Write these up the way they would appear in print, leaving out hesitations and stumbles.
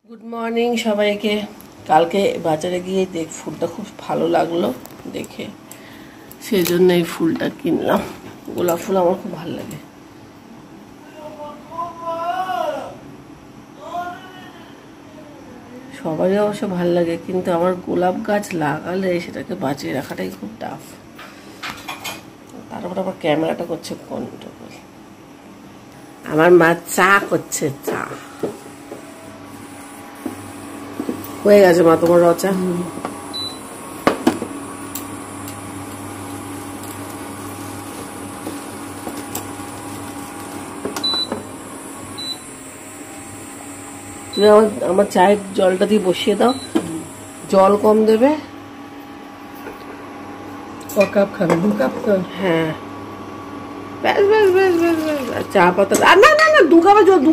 Good morning সবাইকে। কালকে বাজারে গিয়ে ফুলটা খুব ভালো লাগলো দেখে, সেই জন্য এই ফুলটা কিনলাম। গোলাপ ফুল আমার খুব ভালো লাগে। সবারই অবশ্য ভালো লাগে, কিন্তু আমার গোলাপ গাছ লাগালে সেটাকে বাঁচিয়ে রাখাটাই খুব টাফ। তারপর আবার ক্যামেরাটা করছে কন্ট্রোল। আমার মা চা করছে, চা হয়ে গেছে। মা তোমার রচা? তুমি আমার চায়ের জলটা দিয়ে বসিয়ে দাও, জল কম দেবে। ক কাপ খাবে? 2 কাপ তো? হ্যাঁ, ব্যাস ব্যাস ব্যাস ব্যাস ব্যাস। চা পাতা আর না না না, 2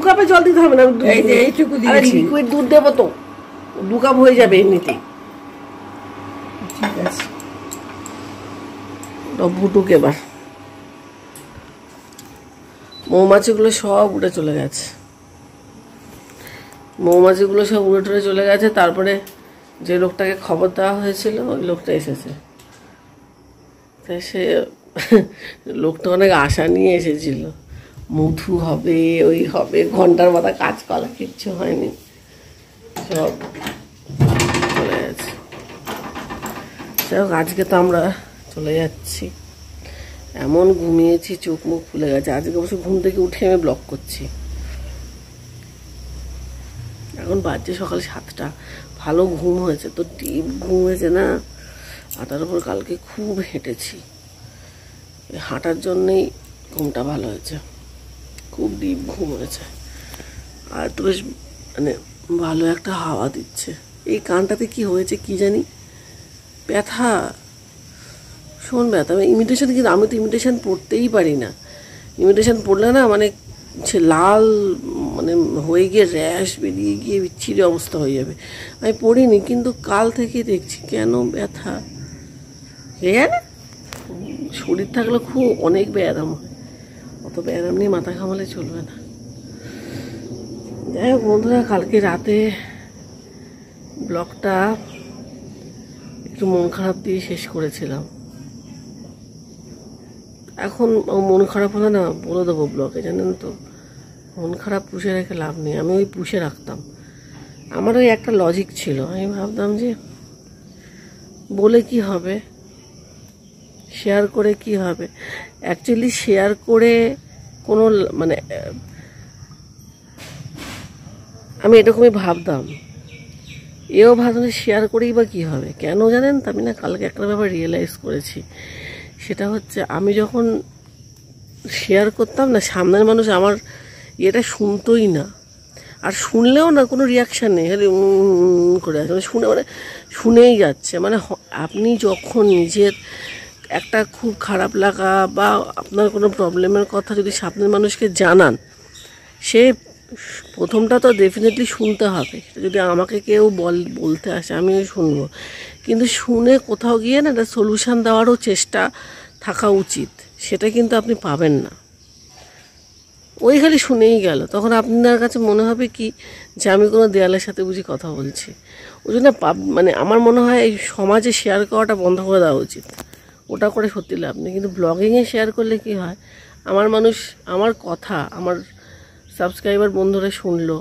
কাপে জল দিতে হবে না। এই যে এইটুকু দিয়েছি। লিকুইড দুধ দেবো তো, 2 কাপ হয়ে যাবে এমনিতেই। ঠিক আছে, ফুটুক এবার। মৌমাছিগুলো সব উড়ে চলে গেছে, মৌমাছিগুলো সব উড়ে টুড়ে চলে গেছে। তারপরে যে লোকটাকে খবর দেওয়া হয়েছিল ওই লোকটা এসেছে। তাই সে লোকটা অনেক আশা নিয়ে এসেছিল, মধু হবে, ওই হবে, ঘন্টার মাথা কাজ করা, কিচ্ছু হয়নি, সব চলে গেছে। যাই হোক, আজকে তো আমরা চলে যাচ্ছি। এমন ঘুমিয়েছি, চোখ মুখ ফুলে গেছে। আজকে অবশ্য ঘুম থেকে উঠে আমি ব্লগ করছি। এখন বাজছে সকাল 7টা। ভালো ঘুম হয়েছে তো, ডিপ ঘুম হয়েছে না। আর তার উপর কালকে খুব হেঁটেছি, হাঁটার জন্যেই ঘুমটা ভালো হয়েছে। খুব ডিপ ঘুম হয়েছে। আর তো বেশ মানে ভালো একটা হাওয়া দিচ্ছে। এই কানটাতে কি হয়েছে কি জানি, ব্যথা, শোন ব্যথা। ইমিটেশন, কিন্তু আমি তো ইমিটেশন পড়তেই পারি না। ইমিটেশন পড়লে না মানে সে লাল মানে হয়ে গিয়ে র্যাশ বেরিয়ে গিয়ে বিচ্ছিরি অবস্থা হয়ে যাবে। আমি পড়িনি, কিন্তু কাল থেকে দেখছি কেন ব্যথা। জানে, শরীর থাকলে খুব অনেক ব্যায়াম হয়, অত ব্যায়াম নিয়ে মাথা ঘামালে চলবে না। যাই হোক বন্ধুরা, কালকে রাতে ব্লগটা একটু মন খারাপ দিয়ে শেষ করেছিলাম। এখন মন খারাপ হলে না বলে দেবো ব্লগে, জানেন তো। মন খারাপ পুষে রেখে লাভ নেই। আমি ওই পুষে রাখতাম। আমার ওই একটা লজিক ছিল, আমি ভাবতাম যে বলে কি হবে, শেয়ার করে কি হবে। অ্যাকচুয়ালি শেয়ার করে কোনো মানে আমি এরকমই ভাবতাম। এও ভাবতাম শেয়ার করেই বা কী হবে। কেন জানেন তো, আমি না কালকে একটা ব্যাপার রিয়েলাইজ করেছি। সেটা হচ্ছে, আমি যখন শেয়ার করতাম না, সামনের মানুষ আমার এটা শুনতোই না। আর শুনলেও না কোনো রিয়াকশান নেই, খালি করে আছে, শুনে মানে শুনেই যাচ্ছে। মানে আপনি যখন নিজের একটা খুব খারাপ লাগা বা আপনার কোনো প্রবলেমের কথা যদি সামনের মানুষকে জানান, সে প্রথমটা তো ডেফিনেটলি শুনতে হবে। যদি আমাকে কেউ বলতে আসে আমিও শুনবো, কিন্তু শুনে কোথাও গিয়ে না একটা সলিউশন দেওয়ারও চেষ্টা থাকা উচিত। সেটা কিন্তু আপনি পাবেন না। ওই খালি শুনেই গেল, তখন আপনার কাছে মনে হবে কি যে আমি কোনো দেয়ালের সাথে বুঝি কথা বলছি। ওই জন্য মানে আমার মনে হয় এই সমাজে শেয়ার করাটা বন্ধ করে দেওয়া উচিত। ওটা করে সত্যি লাভ নেই। কিন্তু ব্লগিংয়ে শেয়ার করলে কি হয়, আমার কথা আমার সাবস্ক্রাইবার বন্ধুরা শুনলো,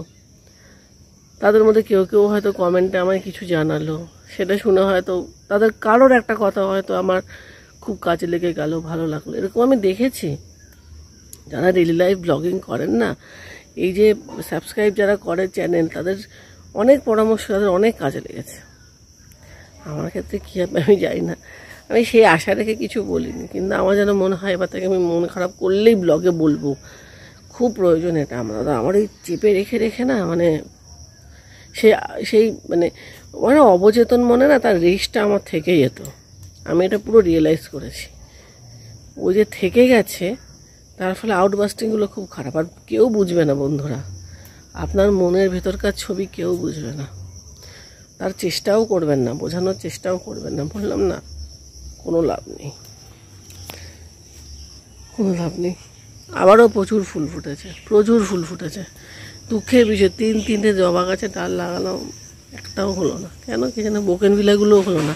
তাদের মধ্যে কেউ কেউ হয়তো কমেন্টে আমায় কিছু জানালো, সেটা শুনে হয়তো তাদের কারোর একটা কথা হয়তো আমার খুব কাজে লেগে গেল, ভালো লাগলো। এরকম আমি দেখেছি। যারা ডেইলি লাইফ ব্লগিং করেন না, এই যে সাবস্ক্রাইব যারা করে চ্যানেল, তাদের অনেক পরামর্শ তাদের অনেক কাজে লেগেছে। আমার ক্ষেত্রে কী হবে আমি জানি না, আমি সেই আশা রেখে কিছু বলিনি। কিন্তু আমার যেন মনে হয় এবার থেকে আমি মন খারাপ করলেই ব্লগে বলবো, খুব প্রয়োজন এটা। আমার এই চেপে রেখে রেখে না মানে সেই মানে মানে অবচেতন মনে না তার রেশটা আমার থেকে যেত। আমি এটা পুরো রিয়েলাইজ করেছি। ওই যে থেকে গেছে, তার ফলে আউটবাস্টিংগুলো খুব খারাপ। আর কেউ বুঝবে না বন্ধুরা, আপনার মনের ভেতরকার ছবি কেউ বুঝবে না, তার চেষ্টাও করবেন না, বোঝানোর চেষ্টাও করবেন না। বললাম না, কোনো লাভ নেই, কোনো লাভ নেই। আবারও প্রচুর ফুল ফুটেছে, প্রচুর ফুল ফুটেছে। দুঃখের বিষয় 3-3টে জবা গাছে ডাল লাগালাম, একটাও হলো না। কেন কি জানো, বোকেনভিলাগুলোও হলো না।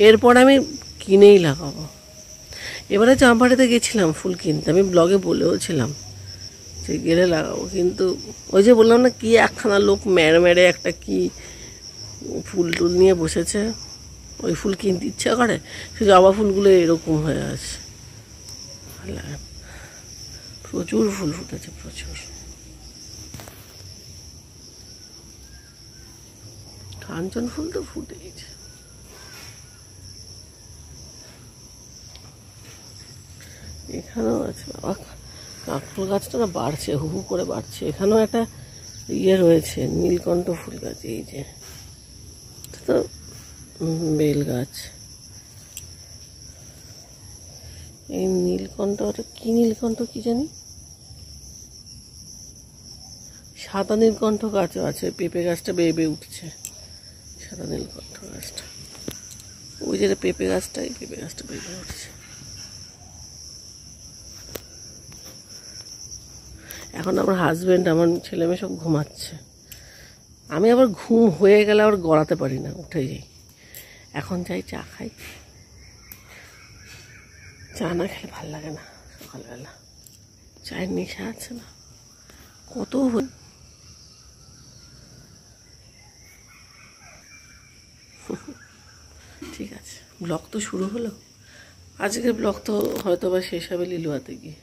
এরপর আমি কিনেই লাগাবো। এবারে চাম্পাটিতে গেছিলাম ফুল কিনতে, আমি ব্লগে বলেওছিলাম যে গেলে লাগাবো, কিন্তু ওই যে বললাম না, কি একখানা লোক মেরে একটা কি ফুল টুল নিয়ে বসেছে, ওই ফুল কিনতে ইচ্ছা করে, সে জবা ফুলগুলো এরকম হয়ে আছে। প্রচুর ফুল ফুটেছে, প্রচুর। কাঞ্চন ফুল তো ফুটেছে। এখানেও আছে বাবা, কাঁকরোল গাছটা না বাড়ছে, হু হু করে বাড়ছে। এখানেও একটা ইয়ে রয়েছে, নীলকণ্ঠ ফুল গাছ। এই যে তো বেল গাছ, এই নীলকণ্ঠ, ওটা কি নীলকণ্ঠ কি জানি, সাদা নীলকণ্ঠ গাছও আছে। পেঁপে গাছটা বেয়ে উঠছে, সাদা নীলকণ্ঠ গাছটা, ওই যে পেঁপে গাছটা, এই পেঁপে গাছটা বেয়ে উঠছে। এখন আমার হাজব্যান্ড, আমার ছেলে মেয়ে সব ঘুমাচ্ছে। আমি আবার ঘুম হয়ে গেলে আবার গড়াতে পারি না, উঠে যাই। এখন যাই চা খাই, চা না খেলে ভাল লাগে না সকালবেলা, চায়ের নেশা আছে না কত। ঠিক আছে, ব্লগ তো শুরু হলো। আজকের ব্লগ তো হয়তো বা শেষ হবে লিলুয়াতে গিয়ে,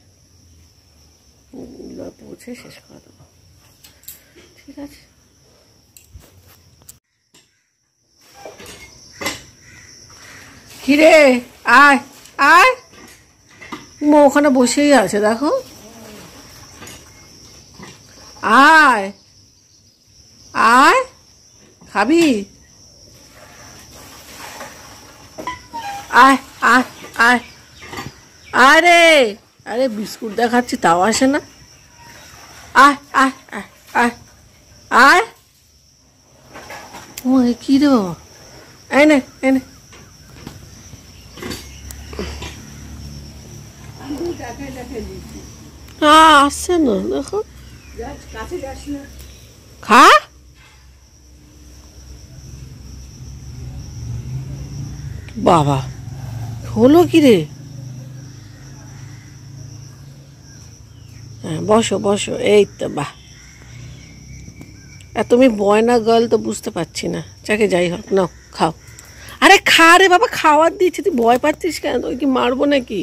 লিলুয়া পৌঁছে শেষ করে দেবো। ঠিক আছে, কিরে আয় আয়, মো ওখানে বসেই আছে দেখো, আয় আয়, খাবি? আয় আয় আয়, আরে আরে বিস্কুট দেখাচ্ছি তাও আসে না। আয় আয় আয় আয় আয়, ও কি রে বাবা, এনে এনে। হ্যাঁ আসছে না, দেখো খা। বাবা হলো কি রে? হ্যাঁ বসো বসো, এই তো বাহ। তুমি বয়না গার্ল তো বুঝতে পারছি না, যাকে যাই হোক নাও খাও। আরে খা রে বাবা, খাওয়ার দিচ্ছি, তুই ভয় পাচ্ছিস কেন? তুই কি মারবো নাকি?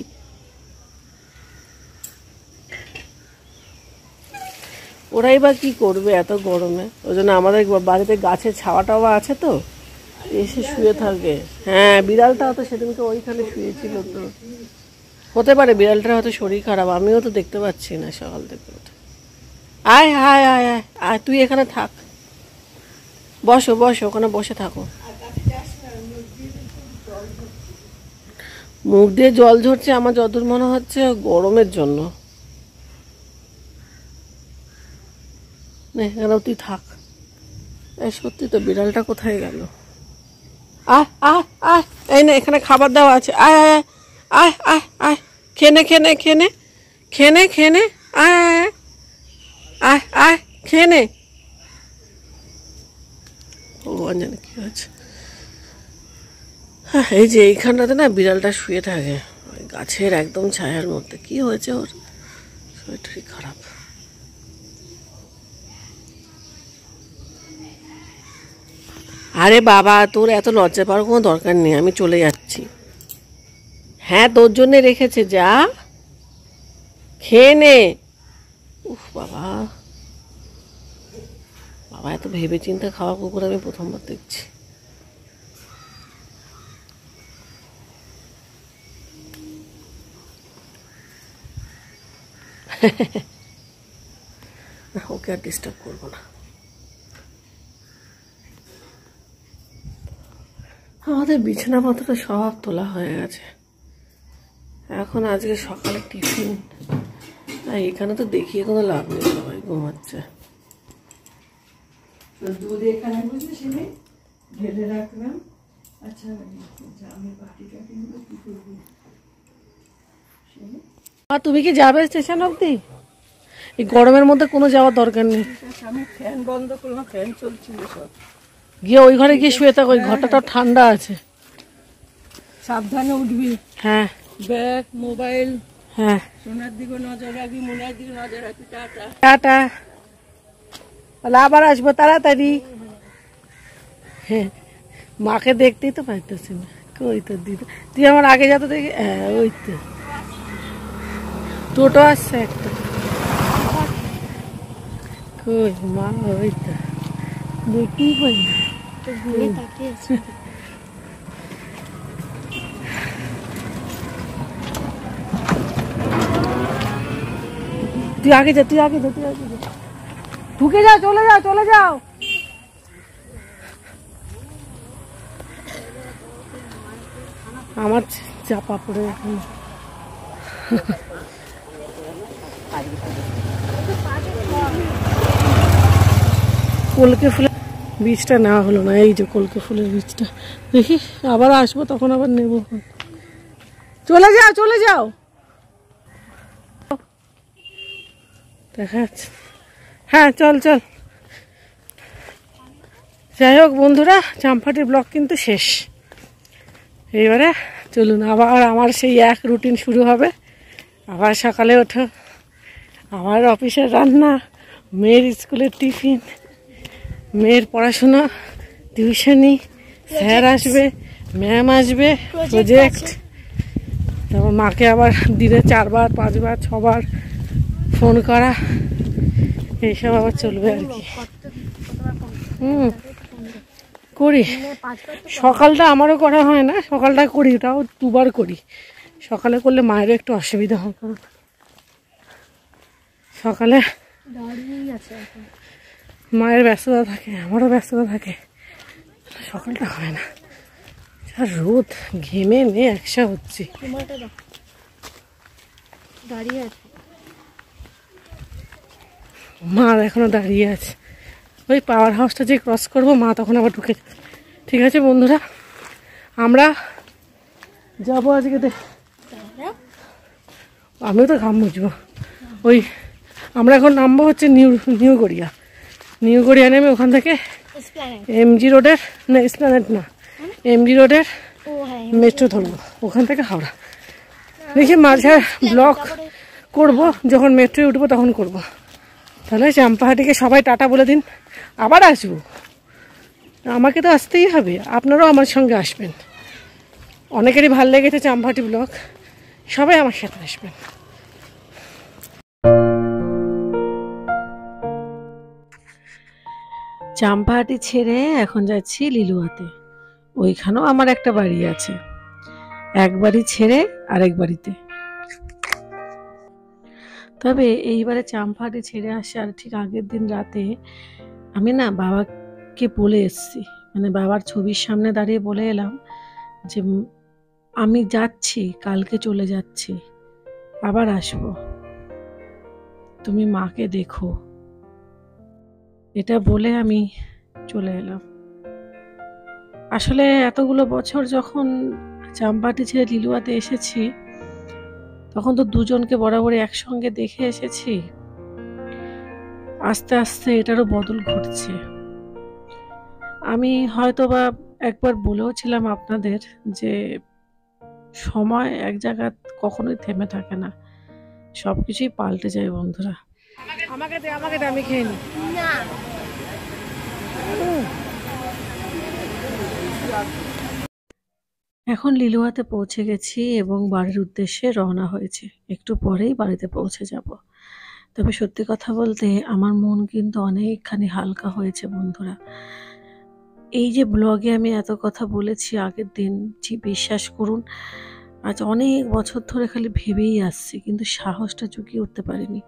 ওরাই বা কি করবে এত গরমে? ওই জন্য আমাদের বাড়িতে গাছের ছাওয়া টাওয়া আছে তো, এসে শুয়ে থাকে। হ্যাঁ বিড়ালটা হয়তো সেদিনকে ওইখানে শুয়েছিল, তো হতে পারে বিড়ালটার হয়তো শরীর খারাপ, আমিও তো দেখতে পাচ্ছি না সকাল থেকে উঠে। আয় আয় আয় আয় আয়, তুই এখানে থাক, বসো বসো, ওখানে বসে থাকো। মুখ দিয়ে জল ঝরছে, আমার যতদূর মনে হচ্ছে গরমের জন্য। এখানেও তুই থাক। সত্যি তো, বিড়ালটা কোথায় গেল? আয় আয় আয়, এই না এখানে খাবার দেওয়া আছে, আয় আয় আয় আয় আয়, খেনে খেনে খেনে খেনে খেনে, আয় আয় আয় আয় খেনে। ভগবান জানে কি হচ্ছে। হ্যাঁ এই যে এইখানটাতে না বিড়ালটা শুয়ে থাকে, ওই গাছের একদম ছায়ার মধ্যে। কি হয়েছে ওর? শরীরটাই খারাপ। আরে বাবা, তোর এত লজ্জা পাওয়ার কোনো দরকার নেই, আমি চলে যাচ্ছি। হ্যাঁ তোর জন্যে রেখেছে, যা খেয়ে নে। উফ বাবা, বাবা এত ভেবে চিন্তে খাওয়া কুকুর আমি প্রথমবার দেখছি। ওকে আর ডিস্টার্ব করবো না। আমাদের বিছানাপত্র সব তোলা হয়ে গেছে। এখন আজকে সকালে টিফিন, এখানে তো দেখিয়ে কোনো লাভ নেই, সবাই ঘুমাচ্ছে। দুধ এখানে বুঝলি ঢেলে রাখলাম। আচ্ছা আমি বাটিটা কিন্তু কি করবো? তুমি কি যাবে স্টেশন অবধি? এই গরমের মধ্যে কোনো যাওয়ার দরকার নেই। আমি ফ্যান বন্ধ করলাম, ফ্যান চলছিল সব। গিয়ে ওই ঘরে গিয়ে শুয়ে থাকো, ওই ঘরটা ঠান্ডা আছে। সাবধানে উঠবি। হ্যাঁ ব্যাগ, মোবাইল, হ্যাঁ, সোনার দিকে নজর রাখবি, মনের দিকে নজর রাখবি। টাটা টাটা, আবার আসবো তাড়াতাড়ি। হ্যাঁ, মাকে দেখতেই তো পাইতেছি না, কই তোর দিদি? তুই আমার আগে যাতো দেখি। হ্যাঁ ওই তো টোটো আসছে একটা, কই মা? ওই তো দেখতেই পাই না। তুই আগে যা, তুই আগে যা, তুই আগে যা, ঢুকে যাও, চলে যাও, চলে যাও। আমার চাপা পড়ে এখন। কলকে ফুলের বীজটা নেওয়া হলো না, এই যে কলকে ফুলের বীজটা। দেখি আবার আসবো, তখন আবার নেব। চলে যাও, চলে যাও, দেখা যাচ্ছে। হ্যাঁ চল চল। যাই হোক বন্ধুরা, চাম্পাটির ব্লগ কিন্তু শেষ। এইবারে চলুন, আবার আমার সেই এক রুটিন শুরু হবে। আবার সকালে ওঠো, আবার অফিসের রান্না, মেয়ের স্কুলের টিফিন, মেয়ের পড়াশোনা, টিউশনি, স্যার আসবে, ম্যাম আসবে, প্রজেক্ট, তারপর মাকে আবার দিনে 4 বার 5 বার 6 বার ফোন করা, এইসব আবার চলবে আর কি। করি, সকালটা আমারও করা হয় না, সকালটা করি, তাও 2 বার করি। সকালে করলে মায়েরও একটু অসুবিধা হয়, কারণ সকালে মায়ের ব্যস্ততা থাকে, আমারও ব্যস্ততা থাকে, সকালটা হয় না। আর রোদ, ঘেমে নিয়ে একসা হচ্ছে। মা এখনো দাঁড়িয়ে আছে, ওই পাওয়ার হাউসটা যে ক্রস করবো, মা তখন আবার ঢুকে। ঠিক আছে বন্ধুরা, আমরা যাবো আজকে। আমিও তো ঘাম মুছবো। ওই আমরা এখন নামবো হচ্ছে নিউ গড়িয়া। নিউ গড়িয়া নেমে ওখান থেকে এমজি রোডের, না এসপ্ল্যানেড না, এমজি রোডের মেট্রো ধরবো, ওখান থেকে হাওড়া। দেখি মাঝে ব্লগ করব, যখন মেট্রোয় উঠবো তখন করব। তাহলে চাম্পাহাটিকে সবাই টাটা বলে দিন, আবার আসবো। আমাকে তো আসতেই হবে, আপনারাও আমার সঙ্গে আসবেন। অনেকেরই ভালো লেগেছে চাম্পাহাটি ব্লগ, সবাই আমার সাথে আসবেন। চাম্পাহাটি ছেড়ে এখন যাচ্ছি লিলুয়াতে। ওইখানেও আমার একটা বাড়ি আছে, এক বাড়ি ছেড়ে আরেক বাড়িতে। তবে এইবারে চাম্পাহাটি ছেড়ে আসার ঠিক আগের দিন রাতে আমি না বাবাকে বলে এসছি, মানে বাবার ছবির সামনে দাঁড়িয়ে বলে এলাম যে আমি যাচ্ছি, কালকে চলে যাচ্ছি, আবার আসবো, তুমি মাকে দেখো। এটা বলে আমি চলে এলাম। আসলে এতগুলো বছর যখন চাম্পাহাটি ছেড়ে লিলুয়াতে এসেছি, তখন তো দুজনকে বরাবরই একসঙ্গে দেখে এসেছি। আস্তে আস্তে এটারও বদল ঘটছে। আমি হয়তোবা একবার বলেও ছিলাম আপনাদের যে সময় এক জায়গায় কখনোই থেমে থাকে না, সবকিছুই পাল্টে যায় বন্ধুরা। আমাকে দে, আমি খেয়ে নি। এখন লিলুয়াতে পৌঁছে গেছি এবং বাড়ির উদ্দেশ্যে রওনা হয়েছে। একটু পরেই বাড়িতে পৌঁছে যাব। তবে সত্যি কথা বলতে আমার মন কিন্তু অনেকখানি হালকা হয়েছে বন্ধুরা। এই যে ব্লগে আমি এত কথা বলেছি আগের দিন, বিশ্বাস করুন আজ অনেক বছর ধরে খালি ভেবেই আসছি, কিন্তু সাহসটা জুগিয়ে উঠতে পারিনি।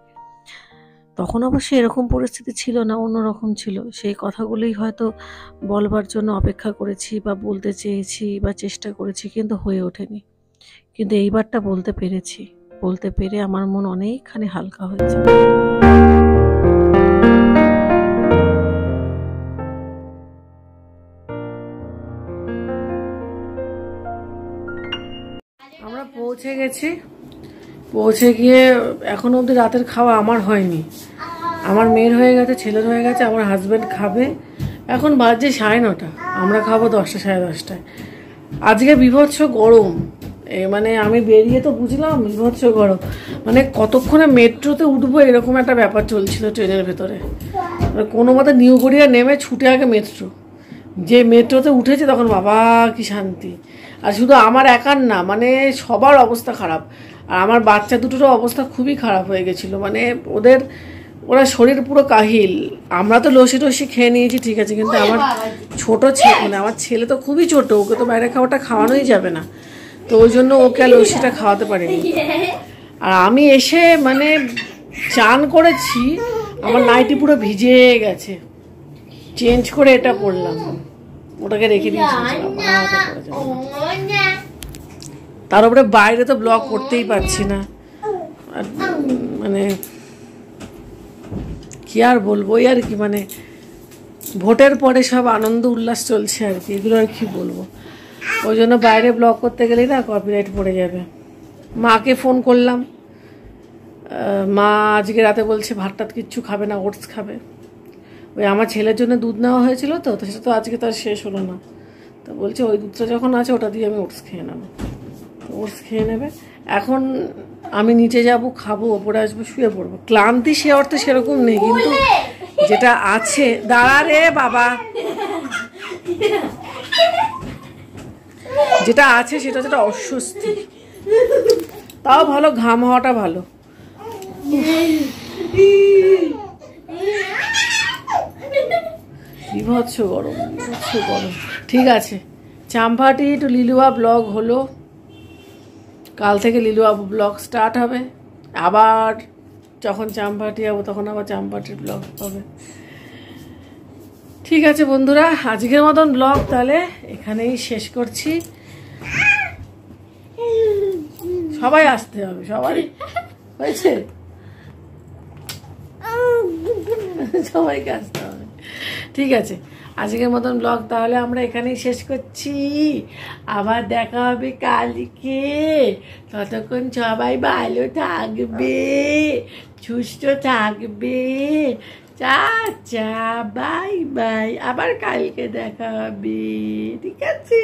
তখন অবশ্যই এরকম পরিস্থিতি ছিল না, অন্যরকম ছিল। সেই কথাগুলোই হয়তো বলবার জন্য অপেক্ষা করেছি বা বলতে চেয়েছি বা চেষ্টা করেছি, কিন্তু হয়ে ওঠেনি। কিন্তু এইবারটা বলতে পেরেছি, বলতে পেরে আমার মন অনেকখানি হালকা হয়েছে। আমরা পৌঁছে গেছি পৌঁছে গিয়ে এখনো অবধি রাতের খাওয়া আমার হয়নি, আমার মেয়ের হয়ে গেছে, ছেলের হয়ে গেছে, আমার হাজব্যান্ড খাবে। এখন বাজে 9:30, আমরা খাবো 10টা 10:30টায়। আজকে বিভৎস গরম, মানে আমি বেরিয়ে তো বুঝলাম বিভৎস গরম, মানে কতক্ষণে মেট্রোতে উঠবো এরকম একটা ব্যাপার চলছিল ট্রেনের ভেতরে। কোনো মতে নিউ গড়িয়া নেমে ছুটে আগে মেট্রো, যে মেট্রোতে উঠেছে তখন বাবা কি শান্তি। আর শুধু আমার একার না, মানে সবার অবস্থা খারাপ। আর আমার বাচ্চা দুটোরও অবস্থা খুবই খারাপ হয়ে গেছিলো, মানে ওরা শরীর পুরো কাহিল। আমরা তো লস্যি টসি খেয়ে নিয়েছি ঠিক আছে, কিন্তু আমার ছোট ছেলে, মানে আমার ছেলে তো খুবই ছোট, ওকে তো বাইরে খাওয়াটা খাওয়ানোই যাবে না, তো ওই জন্য ওকে আর লস্যিটা খাওয়াতে পারিনি। আর আমি এসে মানে চান করেছি, আমার নাইটি পুরো ভিজে গেছে, চেঞ্জ করে এটা পরলাম, ওটাকে রেখে দিয়েছিলাম। তার উপরে বাইরে তো ব্লগ করতেই পারছি না, আর মানে কি আর বলবো, ওই আর কি, মানে ভোটের পরে সব আনন্দ উল্লাস চলছে আর কি, এগুলো আর কি বলবো। ওই জন্য বাইরে ব্লগ করতে গেলেই না কপিরাইট পড়ে যাবে। মাকে ফোন করলাম, মা আজকে রাতে বলছে ভাত টাত কিচ্ছু খাবে না, ওটস খাবে। ওই আমার ছেলের জন্য দুধ নেওয়া হয়েছিল, তো সেটা তো আজকে তার শেষ হলো না, তো বলছে ওই দুধটা যখন আছে ওটা দিয়ে আমি ওটস খেয়ে নেবো। ওটস খেয়ে নেবে। এখন আমি নিচে যাব, খাবো, ওপরে আসবো, শুয়ে পড়বো। ক্লান্তি সে অর্থে সেরকম নেই, কিন্তু যেটা আছে, দাঁড়া রে বাবা, যেটা আছে সেটা যেটা অস্বস্তি। তাও ভালো, ঘাম হওয়াটা ভালো। বিভৎস গরম, বিভৎস গরম। ঠিক আছে, চাম্পাহাটি টু লিলুয়া ব্লগ হলো, কাল থেকে লিলুয়া ব্লগ স্টার্ট হবে। আবার যখন চাম্পাহাটি যাবো তখন আবার চাম্পাহাটির ব্লগ হবে। ঠিক আছে বন্ধুরা, আজকের মতন ব্লগ তাহলে এখানেই শেষ করছি। সবাই আসতে হবে, সবাই হয়েছে, সবাইকে আসতে হবে। ঠিক আছে, আজকের মতন ব্লগ তাহলে আমরা এখানেই শেষ করছি। আবার দেখা হবে কালকে, ততক্ষণ সবাই ভালো থাকবে, সুস্থ থাকবে। চা বাই বাই, আবার কালকে দেখা হবে, ঠিক আছে?